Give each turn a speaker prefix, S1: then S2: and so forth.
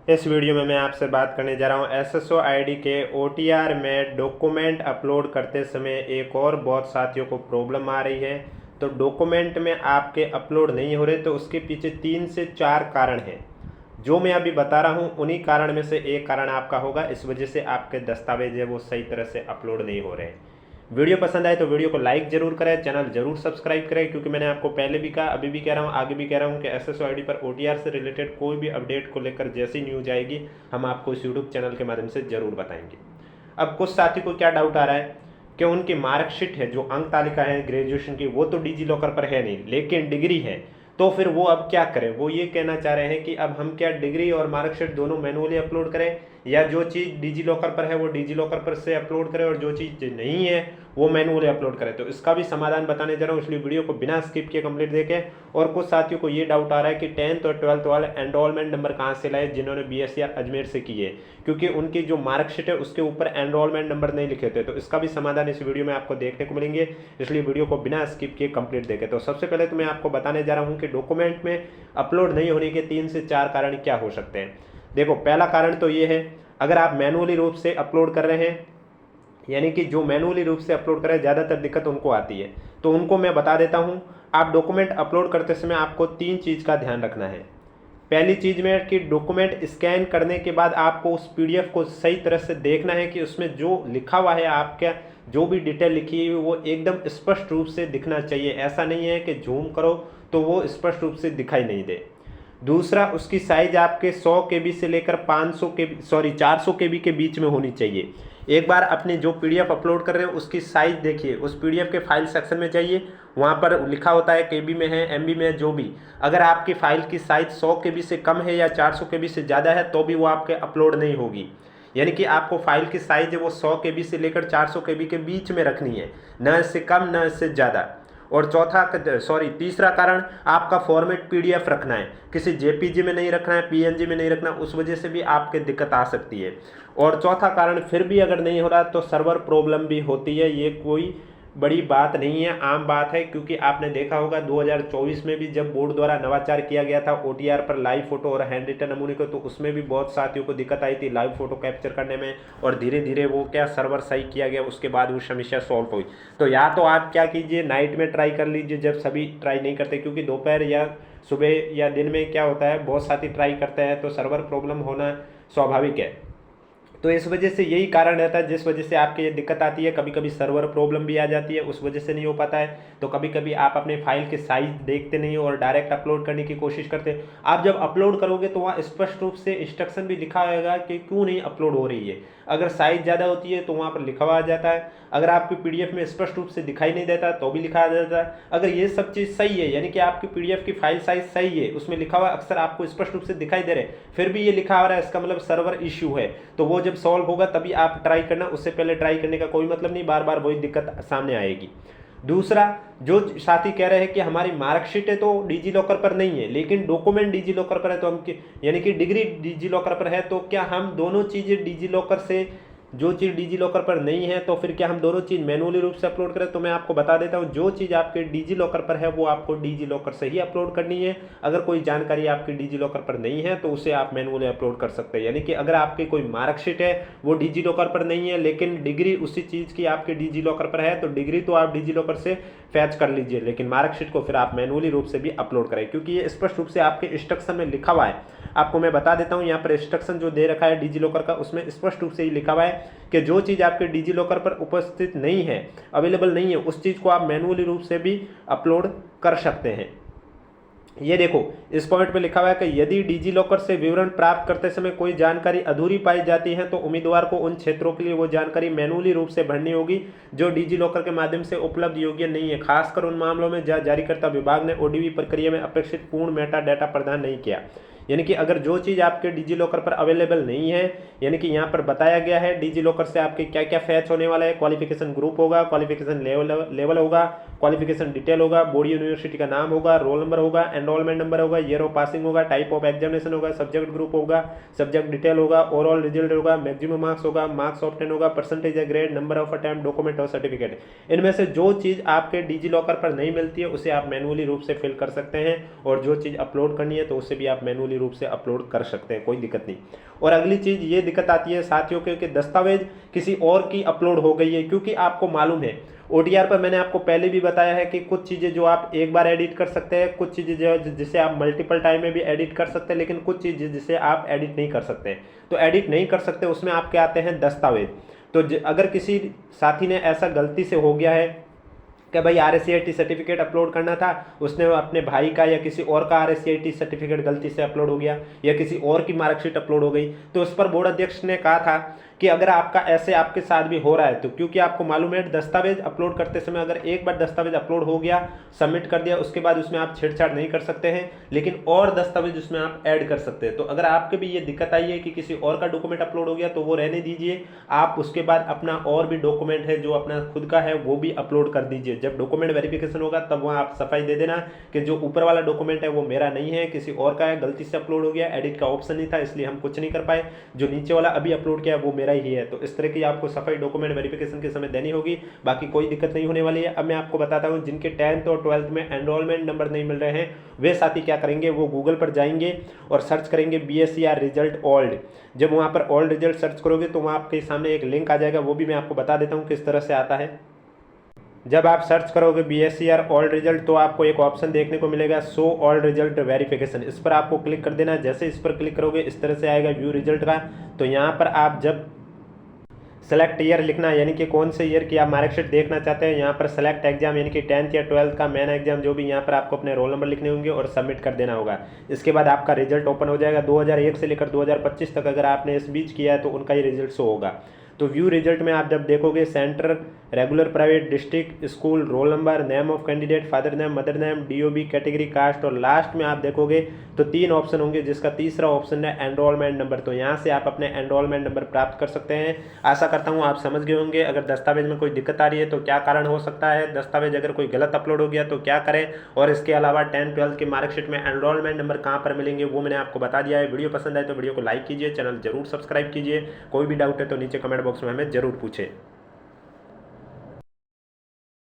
S1: इस वीडियो में मैं आपसे बात करने जा रहा हूँ एसएसओ आईडी के ओटीआर में डॉक्यूमेंट अपलोड करते समय एक और बहुत साथियों को प्रॉब्लम आ रही है। तो डॉक्यूमेंट में आपके अपलोड नहीं हो रहे तो उसके पीछे 3 से 4 कारण हैं। जो मैं अभी बता रहा हूँ उन्हीं कारण में से एक कारण आपका होगा, इस वजह से आपके दस्तावेज है वो सही तरह से अपलोड नहीं हो रहे हैं। वीडियो पसंद आए तो वीडियो को लाइक जरूर करें, चैनल जरूर सब्सक्राइब करें, क्योंकि मैंने आपको पहले भी कहा, अभी भी कह रहा हूँ, आगे भी कह रहा हूँ कि एसएसओ आईडी पर ओटीआर से रिलेटेड कोई भी अपडेट को लेकर जैसी न्यूज आएगी हम आपको इस यूट्यूब चैनल के माध्यम से जरूर बताएंगे। अब कुछ साथी को क्या डाउट आ रहा है कि उनकी मार्कशीट है, जो अंक तालिका है ग्रेजुएशन की, वो तो डिजी लॉकर पर है नहीं, लेकिन डिग्री है, तो फिर वो अब क्या करें। वो ये कहना चाह रहे हैं कि अब हम क्या डिग्री और मार्कशीट दोनों मैनुअली अपलोड करें, या जो चीज़ डिजी लॉकर पर है वो डिजी लॉकर पर से अपलोड करें और जो चीज़ नहीं है वो मैनुअली अपलोड करें। तो इसका भी समाधान बताने जा रहा हूँ, इसलिए वीडियो को बिना स्किप किए कंप्लीट देखें। और कुछ साथियों को ये डाउट आ रहा है कि 10th और 12th वाले एनरोलमेंट नंबर कहाँ से लाए जिन्होंने बीएससी अजमेर से की है, क्योंकि उनकी जो मार्कशीट है उसके ऊपर एनरोलमेंट नंबर नहीं लिखे थे। तो इसका भी समाधान इस वीडियो में आपको देखने को मिलेंगे, इसलिए वीडियो को बिना स्किप किए कंप्लीट देखें। तो सबसे पहले तो मैं आपको बताने जा रहा हूँ कि डॉक्यूमेंट में अपलोड नहीं होने के 3 से 4 कारण क्या हो सकते हैं। देखो, पहला कारण तो ये है, अगर आप मैनुअली रूप से अपलोड कर रहे हैं, यानी कि जो मैनुअली रूप से अपलोड करें ज़्यादातर दिक्कत उनको आती है, तो उनको मैं बता देता हूं। आप डॉक्यूमेंट अपलोड करते समय आपको 3 चीज़ का ध्यान रखना है। पहली चीज़ में कि डॉक्यूमेंट स्कैन करने के बाद आपको उस पीडीएफ को सही तरह से देखना है कि उसमें जो लिखा हुआ है, आपका जो भी डिटेल लिखी है वो एकदम स्पष्ट रूप से दिखना चाहिए। ऐसा नहीं है कि जूम करो तो वो स्पष्ट रूप से दिखाई नहीं दे। दूसरा, उसकी साइज आपके 100 केबी से लेकर 400 केबी के बीच में होनी चाहिए। एक बार अपने जो पीडीएफ अपलोड कर रहे हैं उसकी साइज देखिए, उस पीडीएफ के फाइल सेक्शन में जाइए, वहाँ पर लिखा होता है केबी में है, एमबी में है, जो भी। अगर आपकी फाइल की साइज 100 केबी से कम है या 400 केबी से ज़्यादा है तो भी वो आपके अपलोड नहीं होगी। यानी कि आपको फाइल की साइज है वो 100 केबी से लेकर 400 केबी के बीच में रखनी है, न इससे कम न इससे ज़्यादा। और तीसरा कारण, आपका फॉर्मेट पीडीएफ रखना है, किसी जेपीजी में नहीं रखना है, पीएनजी में नहीं रखना, उस वजह से भी आपके दिक्कत आ सकती है। और चौथा कारण, फिर भी अगर नहीं हो रहा तो सर्वर प्रॉब्लम भी होती है। ये कोई बड़ी बात नहीं है, आम बात है, क्योंकि आपने देखा होगा 2024 में भी जब बोर्ड द्वारा नवाचार किया गया था ओटीआर पर लाइव फोटो और हैंड रिटन नमूने को, तो उसमें भी बहुत साथियों को दिक्कत आई थी लाइव फोटो कैप्चर करने में, और धीरे धीरे वो क्या सर्वर सही किया गया, उसके बाद वो समस्या सॉल्व हुई। तो या तो आप क्या कीजिए, नाइट में ट्राई कर लीजिए जब सभी ट्राई नहीं करते, क्योंकि दोपहर या सुबह या दिन में क्या होता है, बहुत साथी ट्राई करते हैं तो सर्वर प्रॉब्लम होना स्वाभाविक है। तो इस वजह से यही कारण रहता है जिस वजह से आपके ये दिक्कत आती है। कभी कभी सर्वर प्रॉब्लम भी आ जाती है, उस वजह से नहीं हो पाता है। तो कभी कभी आप अपने फाइल के साइज देखते नहीं हो और डायरेक्ट अपलोड करने की कोशिश करते हैं। आप जब अपलोड करोगे तो वहाँ स्पष्ट रूप से इंस्ट्रक्शन भी लिखा होगा कि क्यों नहीं अपलोड हो रही है। अगर साइज ज़्यादा होती है तो वहाँ पर लिखा हुआ आ जाता है, अगर आपकी पीडीएफ में स्पष्ट रूप से दिखाई नहीं देता तो भी लिखा आ जाता है। अगर ये सब चीज़ सही है, यानी कि आपकी पीडीएफ की फाइल साइज सही है, उसमें लिखा हुआ अक्सर आपको स्पष्ट रूप से दिखाई दे रहे, फिर भी ये लिखा आ रहा है, इसका मतलब सर्वर इश्यू है। तो वो जब सॉल्व होगा तभी आप ट्राई करना, उससे पहले ट्राई करने का कोई मतलब नहीं, बार बार वही दिक्कत सामने आएगी। दूसरा, जो साथी कह रहे हैं कि हमारी मार्कशीट है तो डिजी लॉकर पर नहीं है लेकिन डॉक्यूमेंट डिजी लॉकर पर है, तो हम यानी कि डिग्री डिजी लॉकर पर है, तो क्या हम दोनों चीज़ें डिजी लॉकर से, जो चीज़ डिजी लॉकर पर नहीं है तो फिर क्या हम दोनों चीज़ मैनुअली रूप से अपलोड करें। तो मैं आपको बता देता हूं, जो चीज़ आपके डिजी लॉकर पर है वो आपको डिजी लॉकर से ही अपलोड करनी है। अगर कोई जानकारी आपकी डिजी लॉकर पर नहीं है तो उसे आप मैनुअली अपलोड कर सकते हैं। यानी कि अगर आपकी कोई मार्कशीट है वो डिजी लॉकर पर नहीं है लेकिन डिग्री उसी चीज़ की आपके डिजी लॉकर पर है, तो डिग्री तो आप डिजी लॉकर से फैच कर लीजिए, लेकिन मार्कशीट को फिर आप मैनुअली रूप से भी अपलोड करें, क्योंकि ये स्पष्ट रूप से आपके इंस्ट्रक्शन में लिखा हुआ है। आपको मैं बता देता हूं, यहाँ पर इंस्ट्रक्शन जो दे रखा है डिजी लॉकर का, उसमें स्पष्ट रूप से ही लिखा हुआ है कि जो चीज़ आपके डिजी लॉकर पर उपस्थित नहीं है, अवेलेबल नहीं है, उस चीज़ को आप मैनुअली रूप से भी अपलोड कर सकते हैं। ये देखो, इस पॉइंट पे लिखा हुआ है कि यदि डिजी लॉकर से विवरण प्राप्त करते समय कोई जानकारी अधूरी पाई जाती है तो उम्मीदवार को उन क्षेत्रों के लिए वो जानकारी मैनुअली रूप से भरनी होगी जो डिजी लॉकर के माध्यम से उपलब्ध योग्य नहीं है, खासकर उन मामलों में जहाँ जारीकर्ता विभाग ने ओडीबी प्रक्रिया में अपेक्षित पूर्ण मेटा डाटा प्रदान नहीं किया। यानी कि अगर जो चीज़ आपके डिजी लॉकर पर अवेलेबल नहीं है, यानी कि यहाँ पर बताया गया है डिजी लॉकर से आपके क्या क्या फैच होने वाला है, क्वालिफिकेशन ग्रुप होगा, क्वालिफिकेशन लेवल होगा, क्वालिफिकेशन डिटेल होगा, बोर्ड यूनिवर्सिटी का नाम होगा, रोल नंबर होगा, एनरोलमेंट नंबर होगा, ईयर ऑफ पासिंग होगा, टाइप ऑफ एग्जामिनेशन होगा, सब्जेक्ट ग्रुप होगा, सब्जेक्ट डिटेल होगा, ओवरऑल रिजल्ट होगा, मैक्सिमम मार्क्स होगा, मार्क्स ऑब्टेन होगा, परसेंटेज है, grade, number of attempt, document और सर्टिफिकेट। इनमें से जो चीज़ आपके डिजी लॉकर पर नहीं मिलती है उसे आप मैनुअली रूप से फिल कर सकते हैं, और जो चीज़ अपलोड करनी है तो उसे भी आप मैनुअली आसानी रूप से अपलोड कर सकते हैं, कोई दिक्कत नहीं। और अगली चीज़ ये दिक्कत आती है साथियों कि दस्तावेज किसी और की अपलोड हो गई है, क्योंकि आपको मालूम है ओटीआर पर मैंने आपको पहले भी बताया है कि कुछ चीज़ें जो आप एक बार एडिट कर सकते हैं, कुछ चीज़ें जो जिसे आप मल्टीपल टाइम में भी एडिट कर सकते हैं, लेकिन कुछ चीज़ें जिसे आप एडिट नहीं कर सकते। तो एडिट नहीं कर सकते उसमें आपके आते हैं दस्तावेज। तो अगर किसी साथी ने ऐसा गलती से हो गया है कि भाई RSCIT सर्टिफिकेट अपलोड करना था, उसने अपने भाई का या किसी और का RSCIT सर्टिफिकेट गलती से अपलोड हो गया या किसी और की मार्कशीट अपलोड हो गई, तो उस पर बोर्ड अध्यक्ष ने कहा था कि अगर आपका ऐसे आपके साथ भी हो रहा है तो, क्योंकि आपको मालूम है दस्तावेज अपलोड करते समय अगर एक बार दस्तावेज अपलोड हो गया, सबमिट कर दिया, उसके बाद उसमें आप छेड़छाड़ नहीं कर सकते हैं, लेकिन और दस्तावेज उसमें आप ऐड कर सकते हैं। तो अगर आपके भी ये दिक्कत आई है कि किसी और का डॉक्यूमेंट अपलोड हो गया तो वो रहने दीजिए, आप उसके बाद अपना और भी डॉक्यूमेंट है जो अपना खुद का है वो भी अपलोड कर दीजिए। जब डॉक्यूमेंट वेरिफिकेशन होगा तब वहाँ आप सफाई दे देना कि जो ऊपर वाला डॉक्यूमेंट है वो मेरा नहीं है, किसी और का है, गलती से अपलोड हो गया, एडिट का ऑप्शन नहीं था इसलिए हम कुछ नहीं कर पाए, जो नीचे वाला अभी अपलोड किया वो मेरा ही है। तो इस तरह की आपको सफाई डॉक्यूमेंट वेरिफिकेशन के समय देनी होगी, बाकी कोई दिक्कत नहीं होने वाली है। अब मैं आपको बताता हूँ जिनके 10th और 12th में एनरोलमेंट नंबर नहीं मिल रहे हैं वे साथी क्या करेंगे, वो गूगल पर जाएंगे और सर्च करेंगे BSER रिजल्ट ओल्ड। जब वहाँ पर ओल्ड रिजल्ट सर्च करोगे तो वहाँ आपके सामने एक लिंक आ जाएगा, वो भी मैं आपको बता देता हूँ किस तरह से आता है। जब आप सर्च करोगे BSER ओल्ड रिजल्ट तो आपको एक ऑप्शन देखने को मिलेगा शो ओल्ड रिजल्ट वेरिफिकेशन, इस पर आपको क्लिक कर देना है। जैसे इस पर क्लिक करोगे इस तरह से आएगा व्यू रिजल्ट का। तो यहाँ पर आप जब सेलेक्ट ईयर लिखना है, यानी कि कौन से ईयर की आप मार्कशीट देखना चाहते हैं, यहाँ पर सेलेक्ट एग्जाम यानी कि 10th या 12th का मेन एग्जाम जो भी, यहाँ पर आपको अपने रोल नंबर लिखने होंगे और सबमिट कर देना होगा। इसके बाद आपका रिजल्ट ओपन हो जाएगा। 2001 से लेकर 2025 तक अगर आपने इस बीच किया है तो उनका ही रिजल्ट शो होगा। तो व्यू रिजल्ट में आप जब देखोगे centre, regular, private, district, school, roll number, name of candidate, father name, mother name, DOB, category, caste, और लास्ट में आप देखोगे तो 3 ऑप्शन होंगे जिसका तीसरा ऑप्शन है एनरोलमेंट नंबर। तो यहाँ से आप अपने एनरोलमेंट नंबर प्राप्त कर सकते हैं। आशा करता हूँ आप समझ गए होंगे। अगर दस्तावेज में कोई दिक्कत आ रही है तो क्या कारण हो सकता है, दस्तावेज अगर कोई गलत अपलोड हो गया तो क्या करें, और इसके अलावा 10th 12th की मार्कशीट में एनरोलमेंट नंबर कहाँ पर मिलेंगे वो मैंने आपको बता दिया है। वीडियो पसंद आए तो वीडियो को लाइक कीजिए, चैनल जरूर सब्सक्राइब कीजिए। कोई भी डाउट है तो नीचे कमेंट बॉक्स में हमें जरूर पूछें।